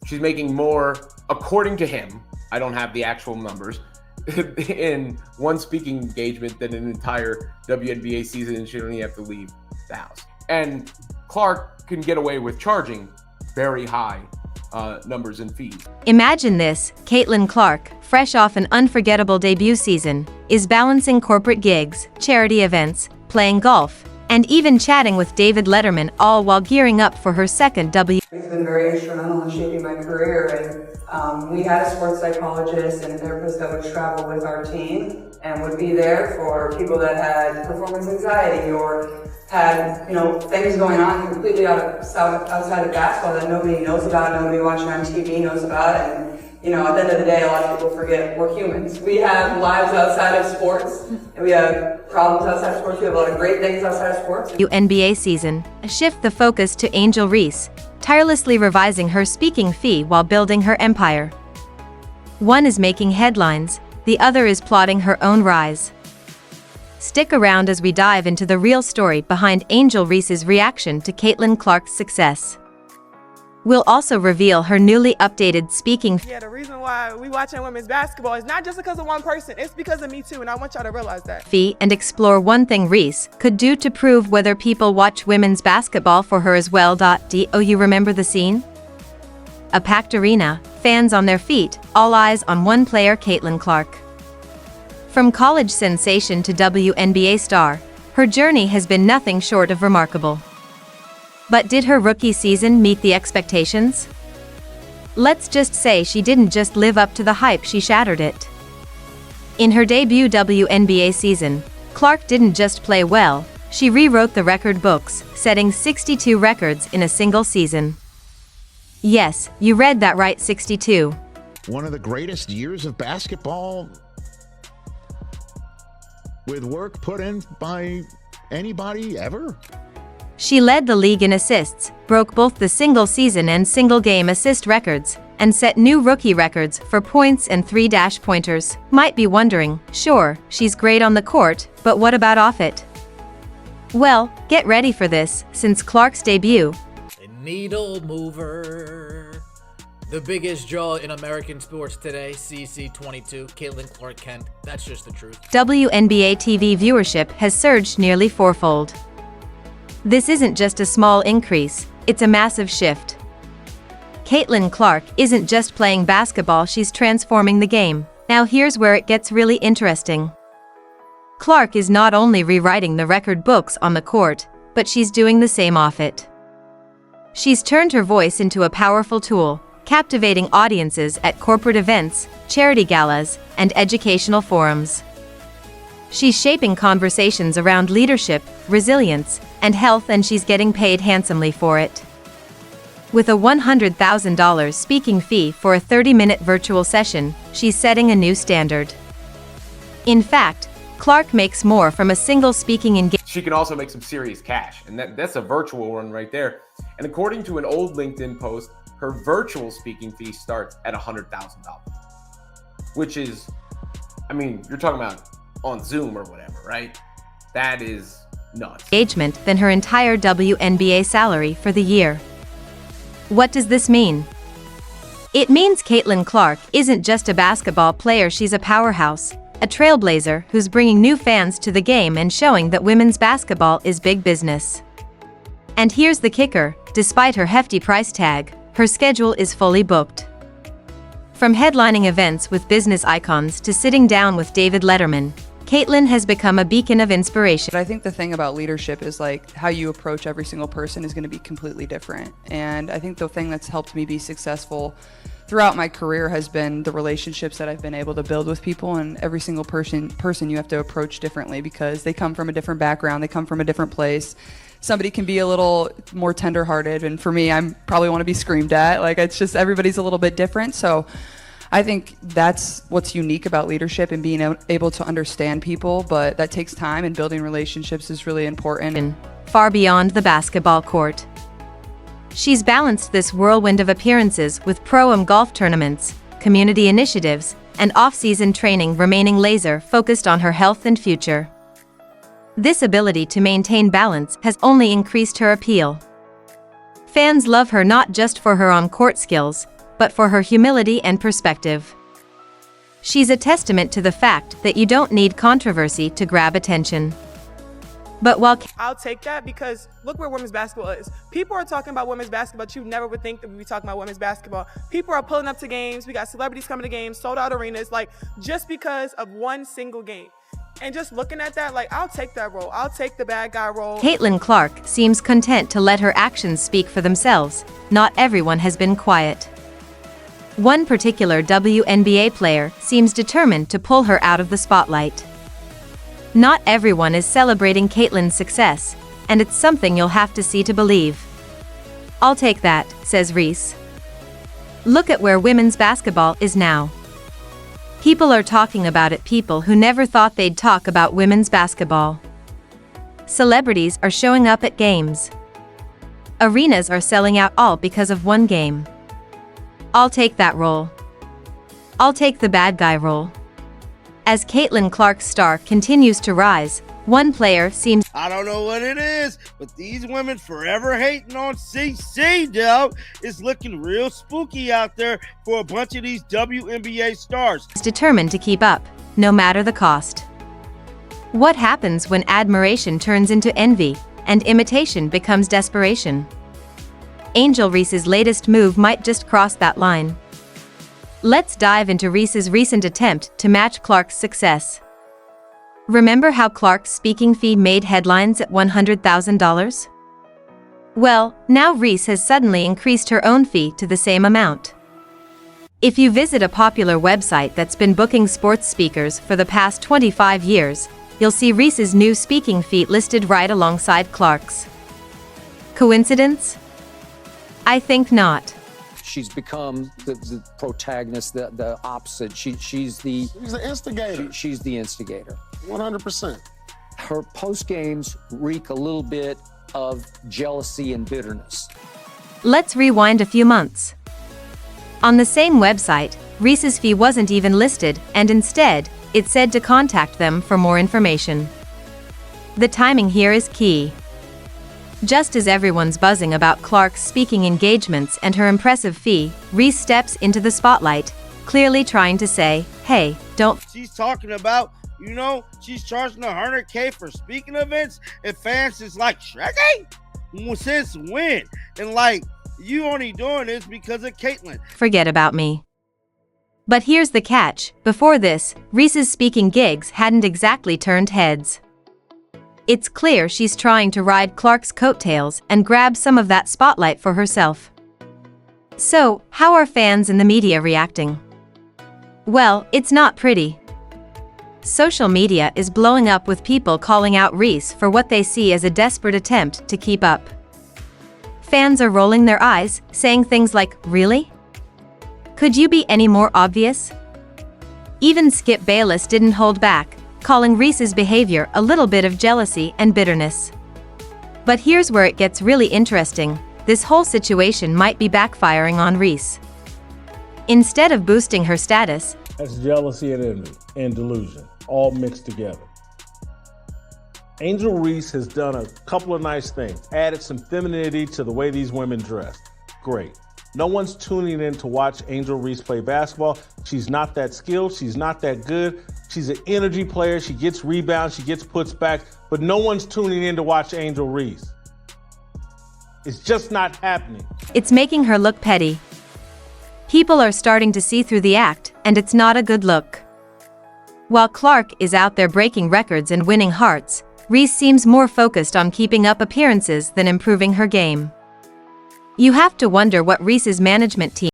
She's making more, according to him, I don't have the actual numbers, in one speaking engagement than an entire WNBA season, and she don't even have to leave the house. And Clark can get away with charging very high numbers and fees. Imagine this: Caitlin Clark, fresh off an unforgettable debut season, is balancing corporate gigs, charity events, playing golf, and even chatting with David Letterman, all while gearing up for her second W. It's been very instrumental in shaping my career, and we had a sports psychologist and a therapist that would travel with our team and would be there for people that had performance anxiety or had, things going on completely outside of basketball that nobody knows about, nobody watching on TV knows about, and at the end of the day, a lot of people forget we're humans. We have lives outside of sports, and we have problems outside of sports. We have a lot of great things outside of sports. WNBA season, shift the focus to Angel Reese, tirelessly revising her speaking fee while building her empire. One is making headlines, the other is plotting her own rise. Stick around as we dive into the real story behind Angel Reese's reaction to Caitlin Clark's success. We'll also reveal her newly updated speaking Yeah, the reason why we watching women's basketball is not just because of one person, it's because of me too, and I want y'all to realize that. fee and explore one thing Reese could do to prove whether people watch women's basketball for her as well. Do you remember the scene? A packed arena, fans on their feet, all eyes on one player, Caitlin Clark. From college sensation to WNBA star, her journey has been nothing short of remarkable. But did her rookie season meet the expectations? Let's just say she didn't just live up to the hype, she shattered it. In her debut WNBA season, Clark didn't just play well, she rewrote the record books, setting 62 records in a single season. Yes, you read that right, 62. One of the greatest years of basketball with work put in by anybody ever. She led the league in assists, broke both the single-season and single-game assist records, and set new rookie records for points and three-pointers. Might be wondering, sure, she's great on the court, but what about off it? Well, get ready for this, since Clark's debut, A needle mover. The biggest draw in American sports today, CC22, Caitlin Clark Kent. That's just the truth. WNBA TV viewership has surged nearly fourfold. This isn't just a small increase, it's a massive shift. Caitlin Clark isn't just playing basketball, she's transforming the game. Now here's where it gets really interesting. Clark is not only rewriting the record books on the court, but she's doing the same off it. She's turned her voice into a powerful tool, captivating audiences at corporate events, charity galas, and educational forums. She's shaping conversations around leadership, resilience, and health, and she's getting paid handsomely for it. With a $100,000 speaking fee for a 30-minute virtual session, she's setting a new standard. In fact, Clark makes more from a single speaking engagement. She can also make some serious cash, and that's a virtual one right there. And according to an old LinkedIn post, her virtual speaking fee starts at $100,000, which is, you're talking about on Zoom or whatever, right? That is nuts. Engagement than her entire WNBA salary for the year. What does this mean? It means Caitlin Clark isn't just a basketball player, she's a powerhouse, a trailblazer who's bringing new fans to the game and showing that women's basketball is big business. And here's the kicker, despite her hefty price tag, her schedule is fully booked. From headlining events with business icons to sitting down with David Letterman, Caitlin has become a beacon of inspiration. I think the thing about leadership is how you approach every single person is going to be completely different. And I think the thing that's helped me be successful throughout my career has been the relationships that I've been able to build with people, and every single person you have to approach differently because they come from a different background, they come from a different place. Somebody can be a little more tenderhearted, and for me, I probably want to be screamed at. It's just everybody's a little bit different. So I think that's what's unique about leadership and being able to understand people, but that takes time, and building relationships is really important. Far beyond the basketball court. She's balanced this whirlwind of appearances with pro-am golf tournaments, community initiatives, and off-season training, remaining laser-focused on her health and future. This ability to maintain balance has only increased her appeal. Fans love her not just for her on-court skills, but for her humility and perspective. She's a testament to the fact that you don't need controversy to grab attention. But while I'll take that because look where women's basketball is. People are talking about women's basketball, but you never would think that we'd be talking about women's basketball. People are pulling up to games. We got celebrities coming to games, sold out arenas, like just because of one single game. And just looking at that, like, I'll take that role. I'll take the bad guy role. Caitlin Clark seems content to let her actions speak for themselves, not everyone has been quiet. One particular WNBA player seems determined to pull her out of the spotlight. Not everyone is celebrating Caitlin's success, and it's something you'll have to see to believe. I'll take that, says Reese. Look at where women's basketball is now. People are talking about it, people who never thought they'd talk about women's basketball. Celebrities are showing up at games. Arenas are selling out all because of one game. I'll take that role. I'll take the bad guy role. As Caitlin Clark's star continues to rise, one player seems I don't know what it is, but these women forever hating on CC, dog. It's looking real spooky out there for a bunch of these WNBA stars. determined to keep up, no matter the cost. What happens when admiration turns into envy, and imitation becomes desperation? Angel Reese's latest move might just cross that line. Let's dive into Reese's recent attempt to match Clark's success. Remember how Clark's speaking fee made headlines at $100,000? Well, now Reese has suddenly increased her own fee to the same amount. If you visit a popular website that's been booking sports speakers for the past 25 years, you'll see Reese's new speaking fee listed right alongside Clark's. Coincidence? I think not. She's become the protagonist, the opposite. She's the instigator. She's the instigator. 100%. Her post games reek a little bit of jealousy and bitterness. Let's rewind a few months. On the same website, Reese's fee wasn't even listed, and instead, it said to contact them for more information. The timing here is key. Just as everyone's buzzing about Clark's speaking engagements and her impressive fee, Reese steps into the spotlight, clearly trying to say, hey, don't. She's talking about, you know, she's charging $100K for speaking events, and fans is like, Shrek? Since when? And like, you only doing this because of Caitlin. Forget about me. But here's the catch, before this, Reese's speaking gigs hadn't exactly turned heads. It's clear she's trying to ride Clark's coattails and grab some of that spotlight for herself. So, how are fans and the media reacting? Well, it's not pretty. Social media is blowing up with people calling out Reese for what they see as a desperate attempt to keep up. Fans are rolling their eyes, saying things like, really? Could you be any more obvious? Even Skip Bayless didn't hold back, calling Reese's behavior a little bit of jealousy and bitterness. But here's where it gets really interesting. This whole situation might be backfiring on Reese. Instead of boosting her status, that's jealousy and envy and delusion, all mixed together. Angel Reese has done a couple of nice things, added some femininity to the way these women dress. Great. No one's tuning in to watch Angel Reese play basketball. She's not that skilled. She's not that good. She's an energy player. She gets rebounds. She gets puts back. But no one's tuning in to watch Angel Reese. It's just not happening. It's making her look petty. People are starting to see through the act, and it's not a good look. While Clark is out there breaking records and winning hearts, Reese seems more focused on keeping up appearances than improving her game. You have to wonder what Reese's management team